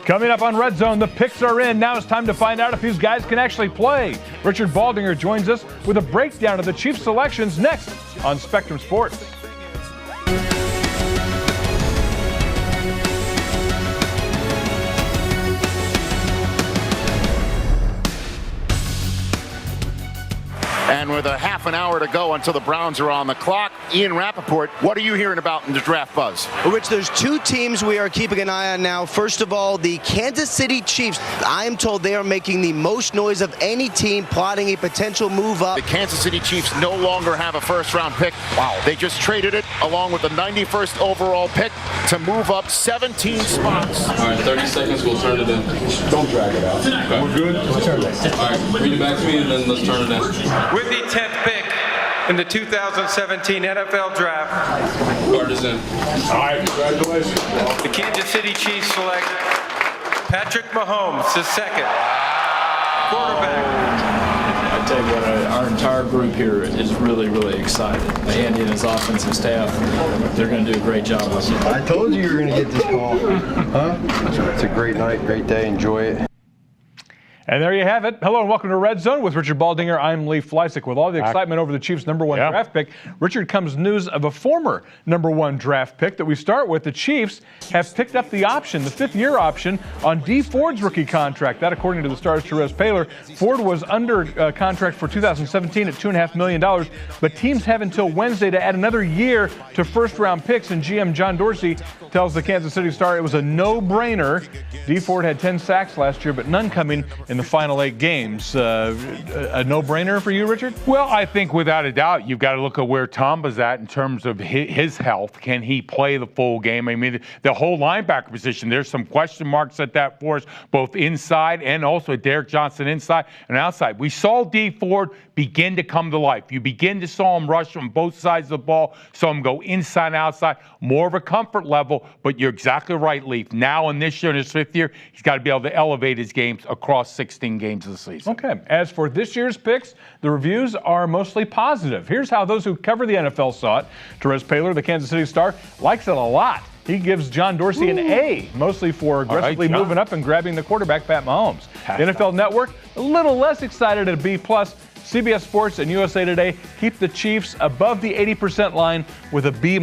Coming up on Red Zone, the picks are in. Now it's time to find out if these guys can actually play. Richard Baldinger joins us with a breakdown of the Chiefs selections next on Spectrum Sports. And with a half an hour to go until the Browns are on the clock, Ian Rappaport, what are you hearing about in the draft buzz? Rich, there's two teams we are keeping an eye on now. First of all, the Kansas City Chiefs. I am told they are making the most noise of any team plotting a potential move up. The Kansas City Chiefs no longer have a first-round pick. Wow. They just traded it along with the 91st overall pick to move up 17 spots. All right, 30 seconds, we'll turn it in. Don't drag it out. Okay. We're good? Let's turn it in. All right, read it back to me and then let's turn it in. With the 10th pick in the 2017 NFL Draft. Card is in. All right, congratulations. The Kansas City Chiefs select Patrick Mahomes, the second quarterback. I tell you what, our entire group here is really, really excited. Andy and his offensive staff, they're going to do a great job with it. I told you were going to get this call. Huh? It's a great night, great day. Enjoy it. And there you have it. Hello and welcome to Red Zone with Richard Baldinger. I'm Lee Fleisig. With all the excitement over the Chiefs' #1 draft pick, Richard, comes news of a former #1 draft pick that we start with. The Chiefs have picked up the option, the 5th-year option, on Dee Ford's rookie contract. That, according to the Star's Therese Paylor. Ford was under contract for 2017 at $2.5 million, but teams have until Wednesday to add another year to first-round picks, and GM John Dorsey tells the Kansas City Star it was a no-brainer. Dee Ford had 10 sacks last year, but none coming in the final 8 games. A no-brainer for you, Richard? Well, I think without a doubt, you've got to look at where Tomba's at in terms of his health. Can he play the full game? I mean, the whole linebacker position, there's some question marks at that for us, both inside and also Derek Johnson inside and outside. We saw Dee Ford begin to come to life. You begin to saw him rush from both sides of the ball, saw him go inside and outside, more of a comfort level, but you're exactly right, Leaf. Now in this year, in his 5th year, he's got to be able to elevate his games across 16 games of the season. Okay. As for this year's picks, the reviews are mostly positive. Here's how those who cover the NFL saw it. Therese Paylor, the Kansas City Star, likes it a lot. He gives John Dorsey an A, mostly for aggressively moving up and grabbing the quarterback, Pat Mahomes. The NFL Network, a little less excited at a B+. CBS Sports and USA Today keep the Chiefs above the 80% line with a B-.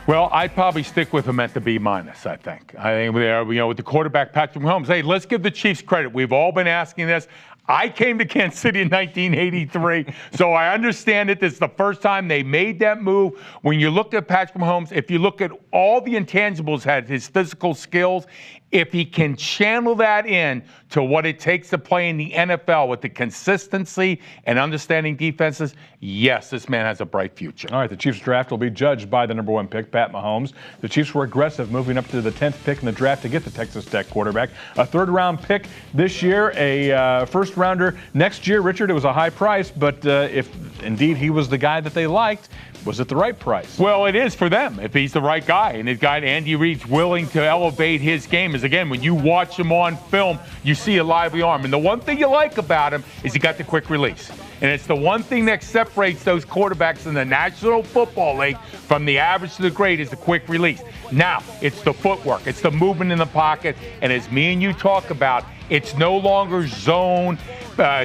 Well, I'd probably stick with him at the B-, I think. I think with the quarterback, Patrick Mahomes. Hey, let's give the Chiefs credit. We've all been asking this. I came to Kansas City in 1983, so I understand it. This is the first time they made that move. When you look at Patrick Mahomes, if you look at all the intangibles, had his physical skills, if he can channel that in to what it takes to play in the NFL with the consistency and understanding defenses, yes, this man has a bright future. All right, the Chiefs draft will be judged by the #1 pick, Pat Mahomes. The Chiefs were aggressive, moving up to the 10th pick in the draft to get the Texas Tech quarterback. A 3rd-round pick this year, a first-rounder next year. Richard, it was a high price, but if indeed he was the guy that they liked, was it the right price? Well, it is for them if he's the right guy. And his guy, Andy Reid's willing to elevate his game. Is again, when you watch him on film, you see a lively arm. And the one thing you like about him is he got the quick release. And it's the one thing that separates those quarterbacks in the National Football League from the average to the great is the quick release. Now, it's the footwork. It's the movement in the pocket. And as me and you talk about, it's no longer zone,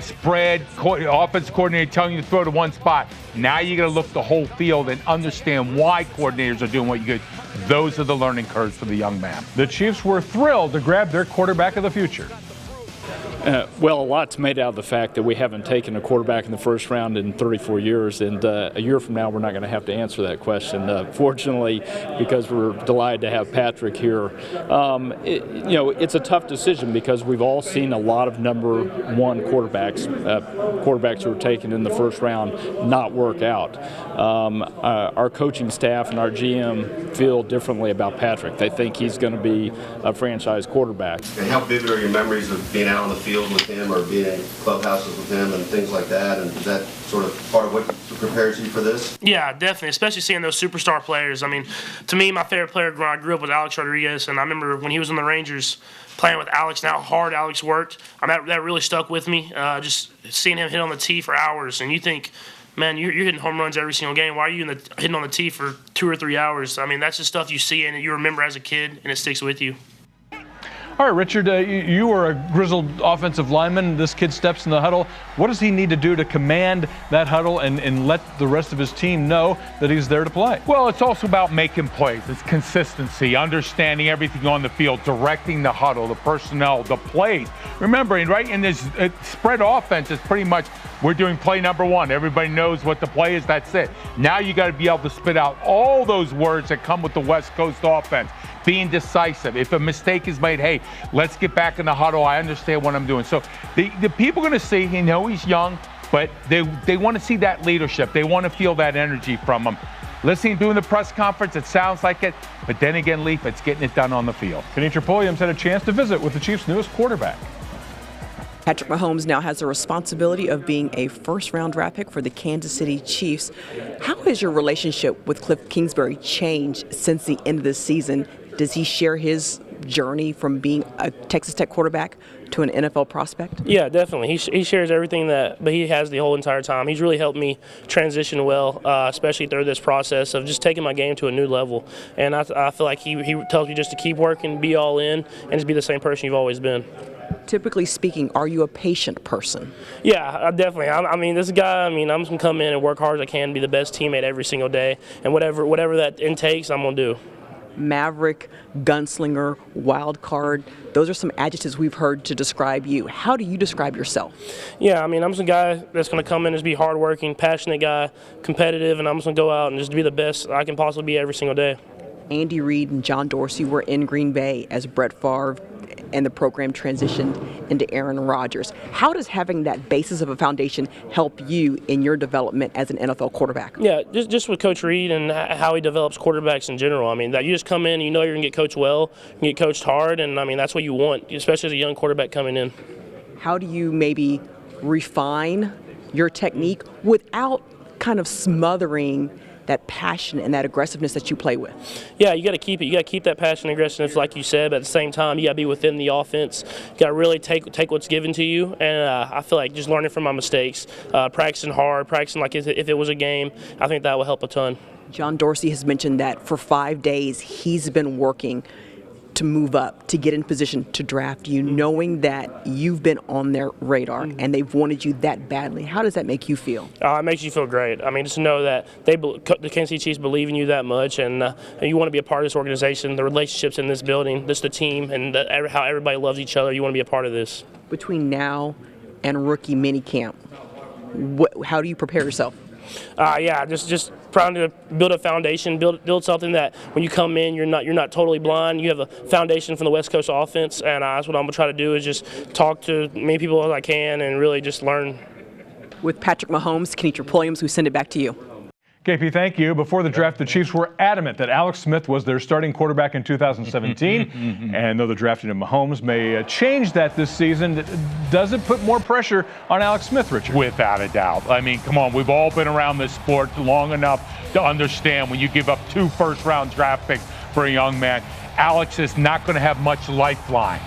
spread, offense coordinator telling you to throw to one spot. Now you got to look the whole field and understand why coordinators are doing what you do. Those are the learning curves for the young man. The Chiefs were thrilled to grab their quarterback of the future. Well, a lot's made out of the fact that we haven't taken a quarterback in the first round in 34 years, and a year from now we're not going to have to answer that question. Fortunately, because we're delighted to have Patrick here, it's a tough decision because we've all seen a lot of #1 quarterbacks who were taken in the first round not work out. Our coaching staff and our GM feel differently about Patrick. They think he's going to be a franchise quarterback. And how vivid are your memories of being out on the field with him or being in clubhouses with him and things like that? And is that sort of part of what prepares you for this? Yeah, definitely, especially seeing those superstar players. I mean, to me, my favorite player when I grew up was Alex Rodriguez, and I remember when he was on the Rangers playing with Alex and how hard Alex worked. That really stuck with me, just seeing him hit on the tee for hours. And you think, man, you're hitting home runs every single game. Why are you hitting on the tee for 2 or 3 hours? I mean, that's the stuff you see and you remember as a kid, and it sticks with you. All right, Richard, you were a grizzled offensive lineman. This kid steps in the huddle. What does he need to do to command that huddle and let the rest of his team know that he's there to play? Well, it's also about making plays. It's consistency, understanding everything on the field, directing the huddle, the personnel, the plays. Remembering, right, in this spread offense, it's pretty much we're doing play number one. Everybody knows what the play is. That's it. Now you got to be able to spit out all those words that come with the West Coast offense. Being decisive. If a mistake is made, hey, let's get back in the huddle. I understand what I'm doing. So the people are going to see, he's young, but they want to see that leadership. They want to feel that energy from him. Listening to the press conference, it sounds like it, but then again, Leaf, it's getting it done on the field. Kenny Tripolium's had a chance to visit with the Chiefs' newest quarterback. Patrick Mahomes now has the responsibility of being a first-round draft pick for the Kansas City Chiefs. How has your relationship with Cliff Kingsbury changed since the end of the season? Does he share his journey from being a Texas Tech quarterback to an NFL prospect? Yeah, definitely. He shares everything but he has the whole entire time. He's really helped me transition well, especially through this process of just taking my game to a new level. And I feel like he tells me just to keep working, be all in, and just be the same person you've always been. Typically speaking, are you a patient person? Yeah, definitely. I mean, this guy, I'm just going to come in and work hard as I can, be the best teammate every single day. And whatever that takes, I'm going to do. Maverick, gunslinger, wild card. Those are some adjectives we've heard to describe you. How do you describe yourself? Yeah, I'm just a guy that's going to come in and just be hardworking, passionate guy, competitive, and I'm just going to go out and just be the best I can possibly be every single day. Andy Reid and John Dorsey were in Green Bay as Brett Favre and the program transitioned into Aaron Rodgers. How does having that basis of a foundation help you in your development as an NFL quarterback? Yeah, just with Coach Reid and how he develops quarterbacks in general. That you just come in and you know you're going to get coached well, you get coached hard, and that's what you want, especially as a young quarterback coming in. How do you maybe refine your technique without kind of smothering that passion and that aggressiveness that you play with? Yeah, you got to keep it. You got to keep that passion and aggressiveness, like you said, but at the same time, you got to be within the offense. You got to really take what's given to you, and I feel like just learning from my mistakes, practicing hard, practicing like if it was a game, I think that will help a ton. John Dorsey has mentioned that for 5 days he's been working to move up, to get in position to draft you, knowing that you've been on their radar and they've wanted you that badly. How does that make you feel? It makes you feel great. Just to know that the Kansas City Chiefs believe in you that much, and you want to be a part of this organization, the relationships in this building, the team, and how everybody loves each other. You want to be a part of this. Between now and rookie minicamp, how do you prepare yourself? Just trying to build a foundation, build something that when you come in, you're not totally blind. You have a foundation from the West Coast offense, and that's what I'm gonna try to do is just talk to as many people as I can and really just learn. With Patrick Mahomes, Kenny Tripolium, we send it back to you. KP, thank you. Before the draft, the Chiefs were adamant that Alex Smith was their starting quarterback in 2017. And though the drafting of Mahomes may change that this season, does it put more pressure on Alex Smith, Richard? Without a doubt. Come on, we've all been around this sport long enough to understand when you give up 2 first-round draft picks for a young man, Alex is not going to have much lifeline.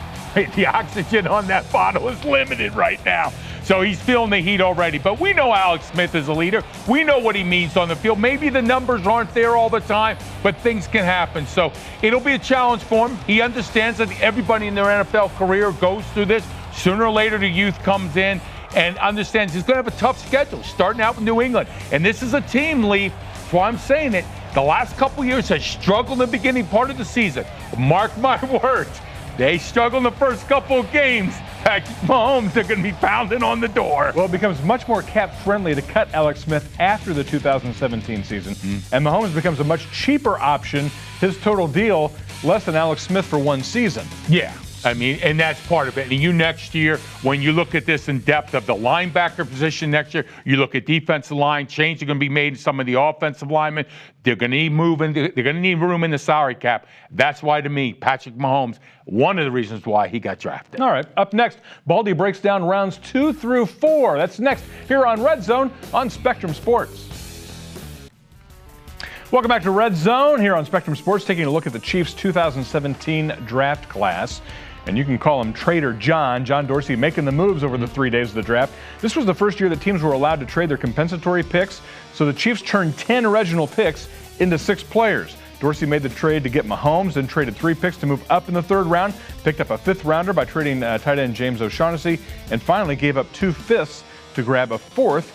The oxygen on that bottle is limited right now. So he's feeling the heat already. But we know Alex Smith is a leader. We know what he means on the field. Maybe the numbers aren't there all the time, but things can happen. So it'll be a challenge for him. He understands that everybody in their NFL career goes through this. Sooner or later, the youth comes in and understands he's going to have a tough schedule, starting out with New England. And this is a team, Lee, that's why I'm saying it, the last couple years has struggled in the beginning part of the season. Mark my words. They struggle in the first couple of games. Patrick Mahomes are going to be pounding on the door. Well, it becomes much more cap-friendly to cut Alex Smith after the 2017 season. And Mahomes becomes a much cheaper option. His total deal, less than Alex Smith for 1 season. Yeah. And that's part of it. And next year, when you look at this in depth of the linebacker position next year, you look at defensive line, changes are going to be made in some of the offensive linemen. They're going to need moving. They're going to need room in the salary cap. That's why, to me, Patrick Mahomes, one of the reasons why he got drafted. All right. Up next, Baldy breaks down rounds 2 through 4. That's next here on Redzone on Spectrum Sports. Welcome back to Redzone here on Spectrum Sports, taking a look at the Chiefs' 2017 draft class. And you can call him Trader John. John Dorsey making the moves over the 3 days of the draft. This was the first year that teams were allowed to trade their compensatory picks. So the Chiefs turned 10 original picks into 6 players. Dorsey made the trade to get Mahomes, then traded 3 picks to move up in the 3rd round, picked up a 5th rounder by trading tight end James O'Shaughnessy, and finally gave up 2 5ths to grab a 4th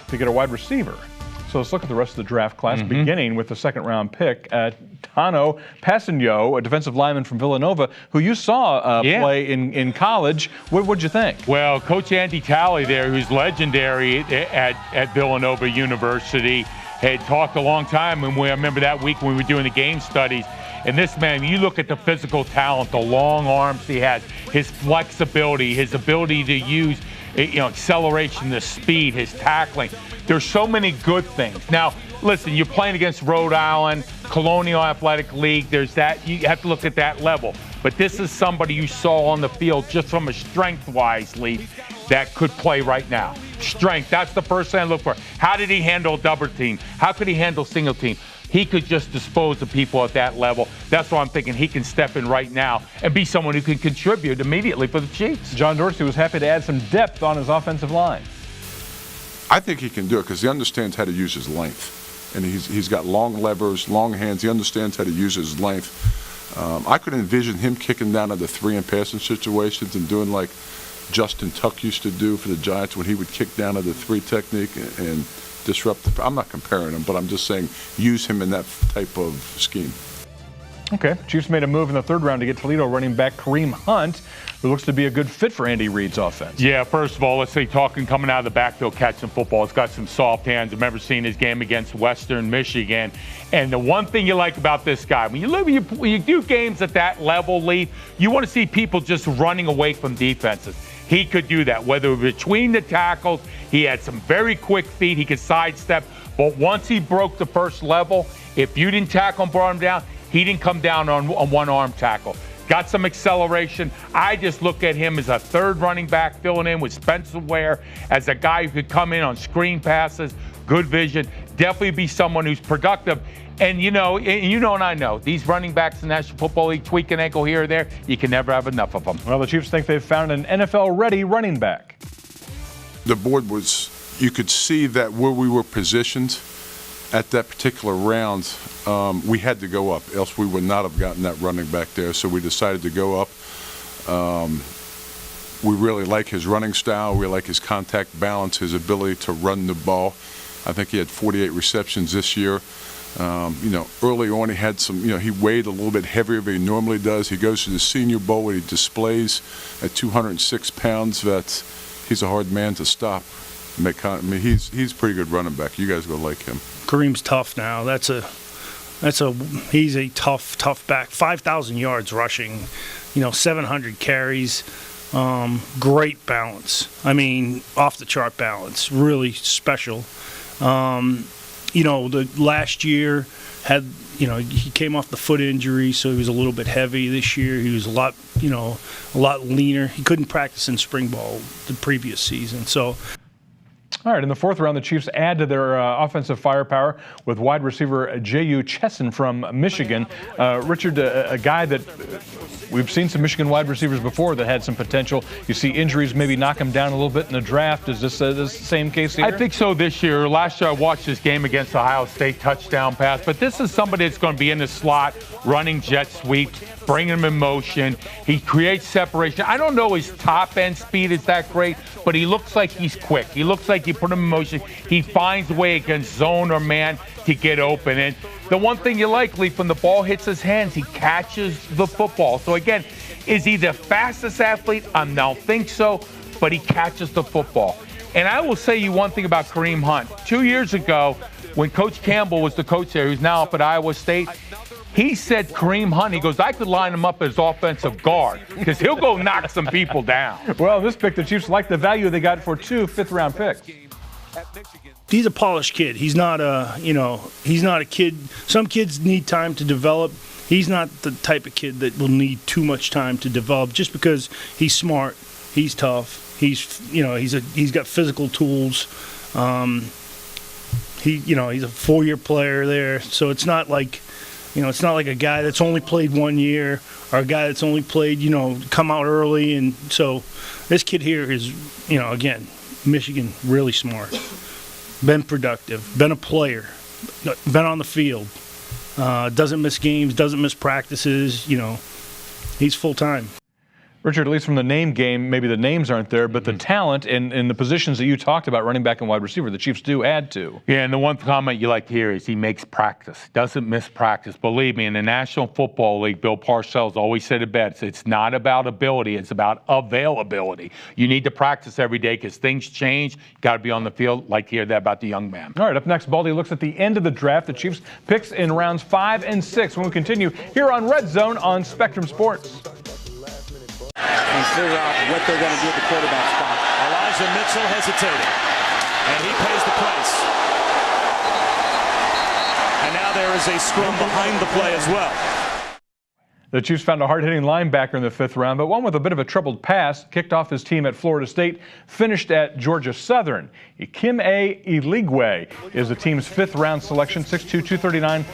to get a wide receiver. So let's look at the rest of the draft class, beginning with the 2nd round pick, Tano Passanio, a defensive lineman from Villanova, who you saw play in college. What'd you think? Well, Coach Andy Talley there, who's legendary at Villanova University, had talked a long time, and I remember that week when we were doing the game studies. And this man, you look at the physical talent, the long arms he has, his flexibility, his ability to use acceleration, the speed, his tackling. There's so many good things. Now, listen, you're playing against Rhode Island, Colonial Athletic League. There's that. You have to look at that level. But this is somebody you saw on the field just from a strength-wise, Lee, that could play right now. Strength, that's the first thing I look for. How did he handle a double team? How could he handle single team? He could just dispose of people at that level. That's why I'm thinking he can step in right now and be someone who can contribute immediately for the Chiefs. John Dorsey was happy to add some depth on his offensive line. I think he can do it because he understands how to use his length. And he's got long levers, long hands. He understands how to use his length. I could envision him kicking down to the 3 and passing situations and doing like Justin Tuck used to do for the Giants when he would kick down to the 3 technique and disrupt the. I'm not comparing him, but I'm just saying use him in that type of scheme. Okay, Chiefs made a move in the 3rd round to get Toledo running back Kareem Hunt, who looks to be a good fit for Andy Reid's offense. Yeah, first of all, let's say talking coming out of the backfield, catching football. It's got some soft hands. I remember seeing his game against Western Michigan. And the one thing you like about this guy, when you do games at that level, Lee, you want to see people just running away from defenses. He could do that, whether between the tackles. He had some very quick feet. He could sidestep. But once he broke the first level, if you didn't tackle and brought him down, he didn't come down on one-arm tackle. Got some acceleration. I just look at him as a 3rd running back filling in with Spencer Ware as a guy who could come in on screen passes, good vision, definitely be someone who's productive. And and I know, these running backs in the National Football League tweak an ankle here or there, you can never have enough of them. Well, the Chiefs think they've found an NFL-ready running back. The board you could see that where we were positioned at that particular round, we had to go up, else we would not have gotten that running back there. So we decided to go up. We really like his running style. We like his contact balance, his ability to run the ball. I think he had 48 receptions this year. Early on he had some, he weighed a little bit heavier than he normally does. He goes to the Senior Bowl and he displays at 206 pounds that he's a hard man to stop. He's a pretty good running back. You guys are gonna like him. Kareem's tough now. He's a tough back. 5,000 yards rushing, 700 carries. Great balance. I mean, off the chart balance. Really special. The last year had, he came off the foot injury, so he was a little bit heavy. This year he was a lot leaner. He couldn't practice in spring ball the previous season. So. All right, in the 4th round, the Chiefs add to their offensive firepower with wide receiver J.U. Chesson from Michigan. Richard, a guy that we've seen some Michigan wide receivers before that had some potential. You see injuries maybe knock him down a little bit in the draft. Is this the same case here? I think so this year. Last year I watched this game against Ohio State, touchdown pass. But this is somebody that's going to be in the slot, running jet sweeps, bringing him in motion. He creates separation. I don't know his top end speed is that great, but he looks like he's quick. He looks like you put him in motion. He finds a way against zone or man to get open. And the one thing you like, Lee, when the ball hits his hands, he catches the football. So again, is he the fastest athlete? I don't think so, but he catches the football. And I will say you one thing about Kareem Hunt. 2 years ago, when Coach Campbell was the coach there, who's now up at Iowa State, he said Kareem Hunt, he goes, I could line him up as offensive guard because he'll go knock some people down. Well, this pick, the Chiefs like the value they got for 2 5th-round picks. He's a polished kid. He's not he's not a kid. Some kids need time to develop. He's not the type of kid that will need too much time to develop just because he's smart, he's tough, he's got physical tools. He's a 4-year player there, so it's not like a guy that's only played 1 year or a guy that's only played, come out early. And so this kid here is, again, Michigan, really smart, been productive, been a player, been on the field. doesn't miss games, doesn't miss practices. He's full time. Richard, at least from the name game, maybe the names aren't there, but the talent in the positions that you talked about, running back and wide receiver, the Chiefs do add to. Yeah, and the one comment you like to hear is he makes practice, doesn't miss practice. Believe me, in the National Football League, Bill Parcells always said it best. It's not about ability, it's about availability. You need to practice every day because things change. You got to be on the field. Like to hear that about the young man. All right, up next, Baldy looks at the end of the draft. The Chiefs picks in rounds 5 and 6 when we continue here on Red Zone on Spectrum Sports. And figure out what they're going to do at the quarterback spot. Elijah Mitchell hesitating, and he pays the price. And now there is a scrum behind the play as well. The Chiefs found a hard-hitting linebacker in the 5th round, but one with a bit of a troubled past. Kicked off his team at Florida State, finished at Georgia Southern. Ikime Eligwe is the team's 5th-round selection, 6'2", 239.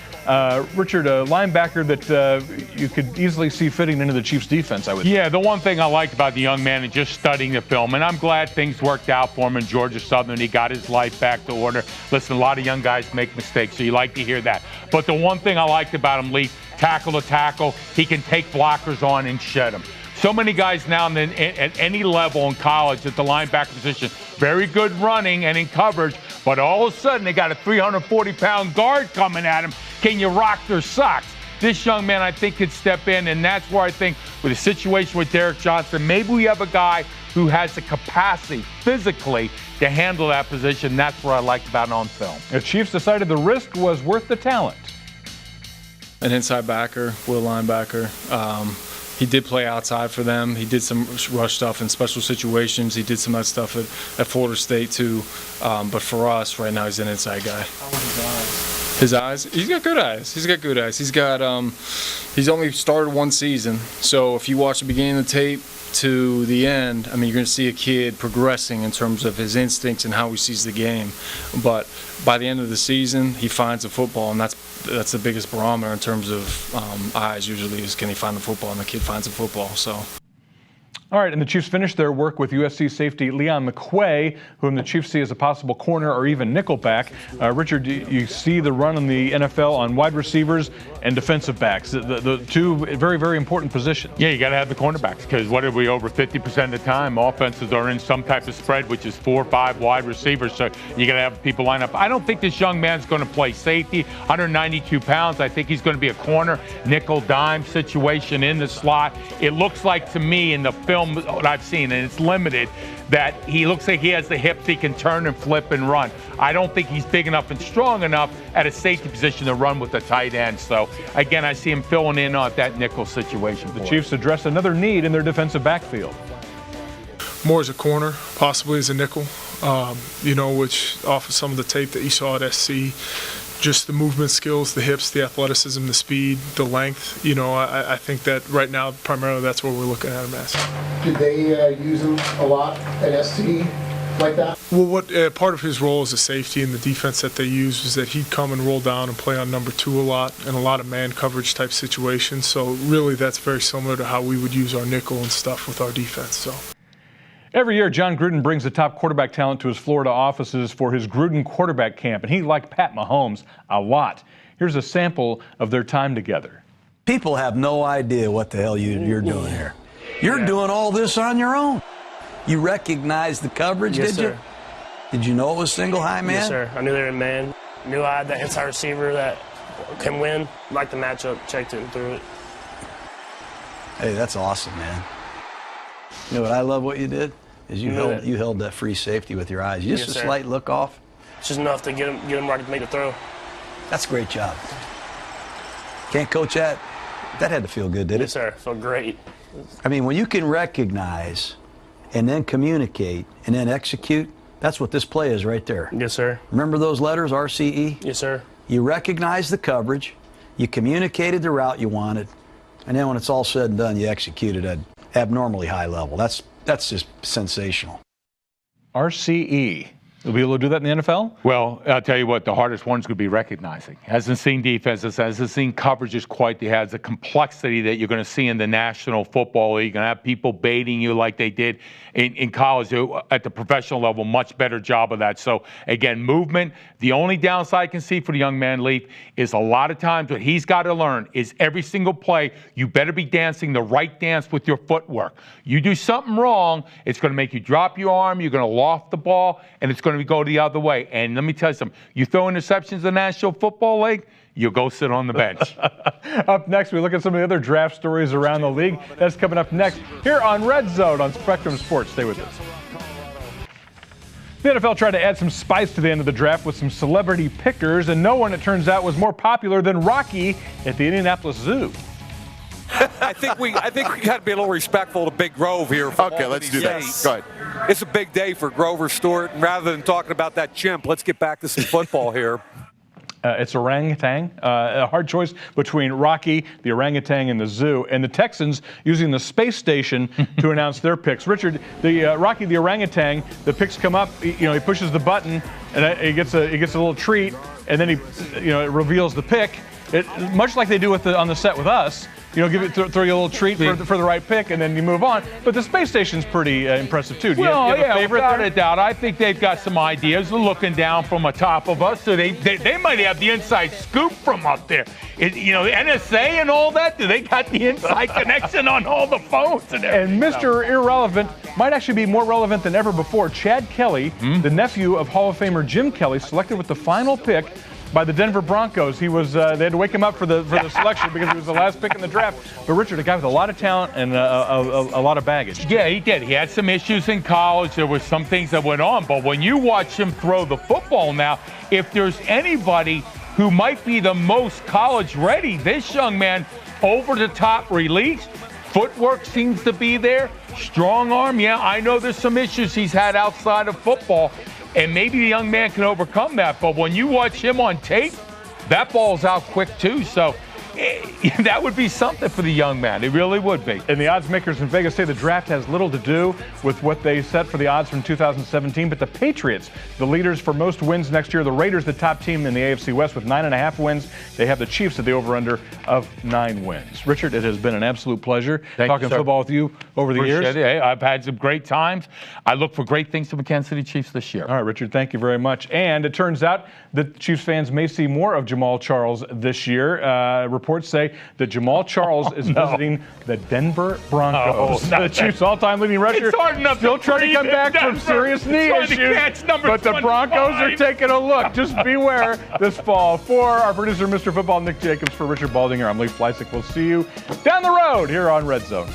Richard, a linebacker that you could easily see fitting into the Chiefs' defense, I would think. Yeah, the one thing I liked about the young man is just studying the film, and I'm glad things worked out for him in Georgia Southern. He got his life back to order. Listen, a lot of young guys make mistakes, so you like to hear that. But the one thing I liked about him, Lee, tackle to tackle, he can take blockers on and shed them. So many guys now at any level in college at the linebacker position, very good running and in coverage, but all of a sudden they got a 340-pound guard coming at him. Can you rock their socks? This young man, I think, could step in, and that's where I think with a situation with Derek Johnson, maybe we have a guy who has the capacity physically to handle that position. That's what I liked about it on film. The Chiefs decided the risk was worth the talent. An inside backer, will linebacker. He did play outside for them. He did some rush stuff in special situations. He did some of that stuff at Florida State too. But for us, right now, he's an inside guy. How are his eyes? His eyes? He's got good eyes. He's got good eyes. He's only started one season. So if you watch the beginning of the tape to the end, I mean, you're going to see a kid progressing in terms of his instincts and how he sees the game. But by the end of the season, he finds the football, and that's the biggest barometer in terms of eyes usually is can he find the football, and the kid finds the football. So. All right, and the Chiefs finished their work with USC safety Leon McQuay, whom the Chiefs see as a possible corner or even nickelback. Richard, you see the run in the NFL on wide receivers and defensive backs, the two very, very important positions. Yeah, you got to have the cornerbacks because what are we over 50% of the time? Offenses are in some type of spread, which is 4 or 5 wide receivers, so you got to have people line up. I don't think this young man's going to play safety, 192 pounds. I think he's going to be a corner, nickel, dime situation in the slot. It looks like to me in the film what I've seen, and it's limited, that he looks like he has the hips he can turn and flip and run. I don't think he's big enough and strong enough at a safety position to run with the tight end. So, again, I see him filling in on that nickel situation. The Chiefs address another need in their defensive backfield. More as a corner, possibly as a nickel, which off of some of the tape that you saw at SC, just the movement skills, the hips, the athleticism, the speed, the length. I think that right now, primarily, that's what we're looking at him as. Did they use him a lot at SC like that? Well, what part of his role as a safety in the defense that they used was that he'd come and roll down and play on number 2 a lot in a lot of man coverage type situations. So really, that's very similar to how we would use our nickel and stuff with our defense. So. Every year, John Gruden brings the top quarterback talent to his Florida offices for his Gruden quarterback camp, and he liked Pat Mahomes a lot. Here's a sample of their time together. People have no idea what the hell you're doing here. You're doing all this on your own. You recognize the coverage, yes, did you? Sir. Did you know it was single high man? Yes, sir. I knew they were in man. Knew I had that inside receiver that can win. Liked the matchup, checked it and threw it. Hey, that's awesome, man. You know what I love what you did? Is you held that free safety with your eyes. Just a slight look off. It's just enough to get him right to make the throw. That's a great job. Can't coach that. That had to feel good, did it? Yes, sir. Felt great. I mean, when you can recognize and then communicate and then execute, that's what this play is right there. Yes, sir. Remember those letters, RCE? Yes, sir. You recognized the coverage, you communicated the route you wanted, and then when it's all said and done, you executed at abnormally high level. That's just sensational. RCE. Will be able to do that in the NFL? Well, I'll tell you what, the hardest one's going to be recognizing. Hasn't seen defenses, hasn't seen coverages quite. It has the complexity that you're going to see in the National Football League. You're going to have people baiting you like they did in college at the professional level. Much better job of that. So, again, movement. The only downside I can see for the young man, Leaf, is a lot of times what he's got to learn is every single play, you better be dancing the right dance with your footwork. You do something wrong, it's going to make you drop your arm, you're going to loft the ball, and it's going to go the other way. And let me tell you something. You throw interceptions in the National Football League, you'll go sit on the bench. Up next, we look at some of the other draft stories around the league. That's coming up next here on Red Zone on Spectrum Sports. Stay with us. The NFL tried to add some spice to the end of the draft with some celebrity pickers, and no one, it turns out, was more popular than Rocky at the Indianapolis Zoo. I think we got to be a little respectful to Big Grove here. Okay, let's do that. Go ahead. It's a big day for Grover Stewart, and rather than talking about that chimp, let's get back to some football here. It's orangutan. A hard choice between Rocky, the orangutan, and the zoo. And the Texans using the space station to announce their picks. Richard, the Rocky, the orangutan, the picks come up. He pushes the button, and he gets a little treat, and then it reveals the pick. Much like they do on the set with us. Throw you a little treat for the right pick, and then you move on. But the space station's pretty impressive, too. Do you have a favorite without a doubt. I think they've got some ideas. They're looking down from atop of us, so they might have the inside scoop from up there. The NSA and all that, do they got the inside connection on all the phones and everything? And Mr. Irrelevant might actually be more relevant than ever before. Chad Kelly, the nephew of Hall of Famer Jim Kelly, selected with the final pick by the Denver Broncos. He was they had to wake him up for the selection because he was the last pick in the draft. But Richard, a guy with a lot of talent and a lot of baggage. Yeah, he did. He had some issues in college. There were some things that went on. But when you watch him throw the football now, if there's anybody who might be the most college ready, this young man, over the top release, footwork seems to be there, strong arm. Yeah, I know there's some issues he's had outside of football. And maybe the young man can overcome that. But when you watch him on tape, that ball's out quick, too. So that would be something for the young man. It really would be. And the odds makers in Vegas say the draft has little to do with what they set for the odds from 2017. But the Patriots, the leaders for most wins next year. The Raiders, the top team in the AFC West with 9.5 wins. They have the Chiefs at the over-under of 9 wins. Richard, it has been an absolute pleasure talking football with you over the years. It. I've had some great times. I look for great things from the Kansas City Chiefs this year. All right, Richard, thank you very much. And it turns out that Chiefs fans may see more of Jamal Charles this year. Reports say that Jamal Charles is visiting the Denver Broncos. The Chiefs' all-time leading rusher still trying to come back from serious knee issues, but the Broncos are taking a look. Just beware this fall. For our producer, Mr. Football, Nick Jacobs, for Richard Baldinger, I'm Lee Fleisig. We'll see you down the road here on Red Zone.